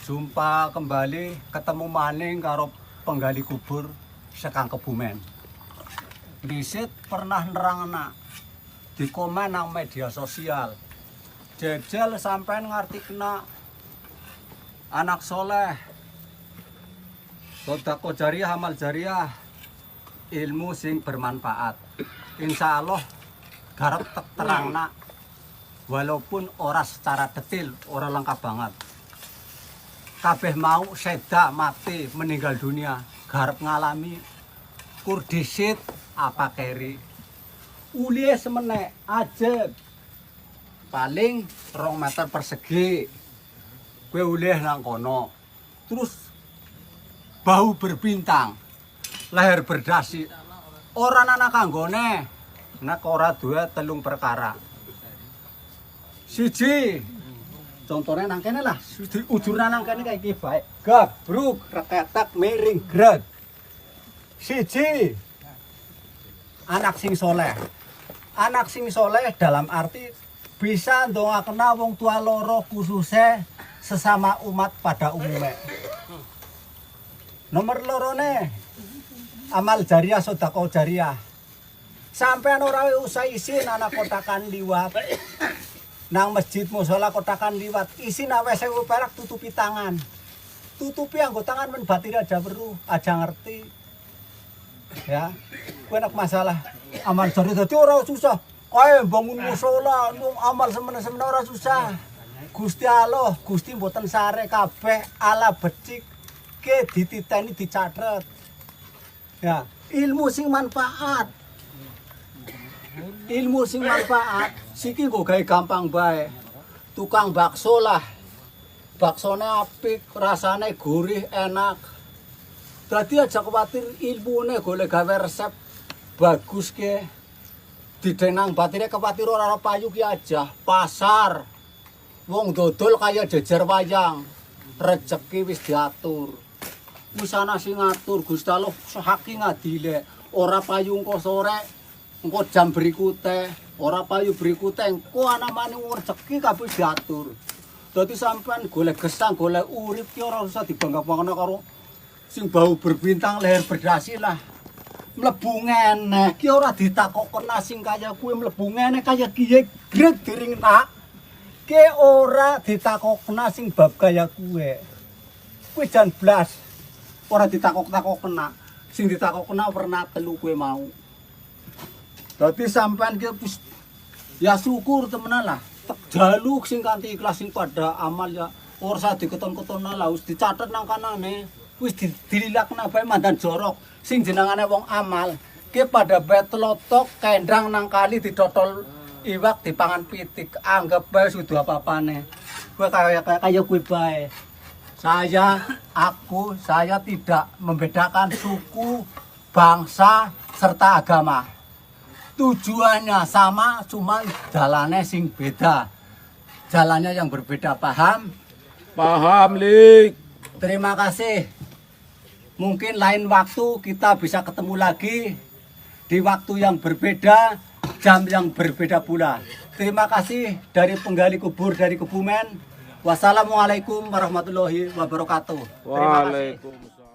Jumpa kembali ketemu maning karo penggali kubur sekang Kebumen. Disit pernah nerangna di komen nang media sosial. Jejel sampean ngerti kena anak soleh, sedekah jariah, amal jariah, ilmu sing bermanfaat. Insya Allah garap terangna walaupun ora secara detail, ora lengkap banget. Kabeh mau seda mati meninggal dunia garap ngalami kurdisit apa keri ulie semenek aja paling 2 meter persegi gue ulih nang kono terus bau berbintang leher berdasi orang anak kanggone nak ora dua telung perkara siji contohnya nang kene lah, ujurna nang kene kayak iki bae. Gabruk, reketek, miring, greg. Siji anak sing soleh. Anak sing soleh dalam arti bisa ndongakna wong tua loro khususnya sesama umat pada umumnya. Nomor lorone amal jariah sedekah jariah. Sampean ora usah isin anak kotakan liwat. Nang masjid mushola kotakan liwat isi nawe 1000 perak tutupi tangan tutupi anggo tangan men batin aja weruh aja ngerti ya kowe nek masalah amal jari dadi ora susah kae bangun mushola nung amal semene-semene ora susah Gusti Allah Gusti mboten sare kabeh ala becik ke dititeni dicatret ya ilmu sing manfaat siki kok gawe gampang bae tukang bakso lah baksone apik rasane gurih enak dadi aja kuwatir ilmune golek gawe resep bagus ke didenang batine kuwatir ora payu ki aja pasar wong dodol kaya jejer wayang rejeki wis diatur wis ana sing ngatur Gusti Allah saking ngadile ora payu engko sore engko jam berikutnya, ora payu berikutnya, engko ana maning rezeki kabeh diatur. Dadi sampean golek gesang, golek urip ki ora usah dibangga-banggana karo sing bau berbintang leher berdasi lah. Mlebu ngeneh ki ora ditakokna sing kaya kuwi mlebu ngeneh kaya kiye greg diringna. Ki ora ditakokna sing bab kaya kuwe. Kuwi jan blas ora ditakok-takokna. Sing ditakokna pernah telu kuwe mau. Dadi sampean ki ya syukur temenan lah. Jaluk sing kanthi ikhlas sing pada amal ya ora usah diketon-ketonna lah wis dicatet nang kanane. Wis dililakna bae mandan jorok sing jenengane wong amal. Ki pada bae telotok kendang nang kali didotol iwak dipangan pitik. Anggap bae sudah apa-apane. Kowe kaya kuwi bae. Saya tidak membedakan suku, bangsa serta agama. Tujuannya sama, cuma jalannya sing beda. Jalannya yang berbeda, paham? Paham, Lik. Terima kasih. Mungkin lain waktu kita bisa ketemu lagi di waktu yang berbeda, jam yang berbeda pula. Terima kasih dari penggali kubur dari Kebumen. Wassalamualaikum warahmatullahi wabarakatuh. Terima kasih. Waalaikumsalam.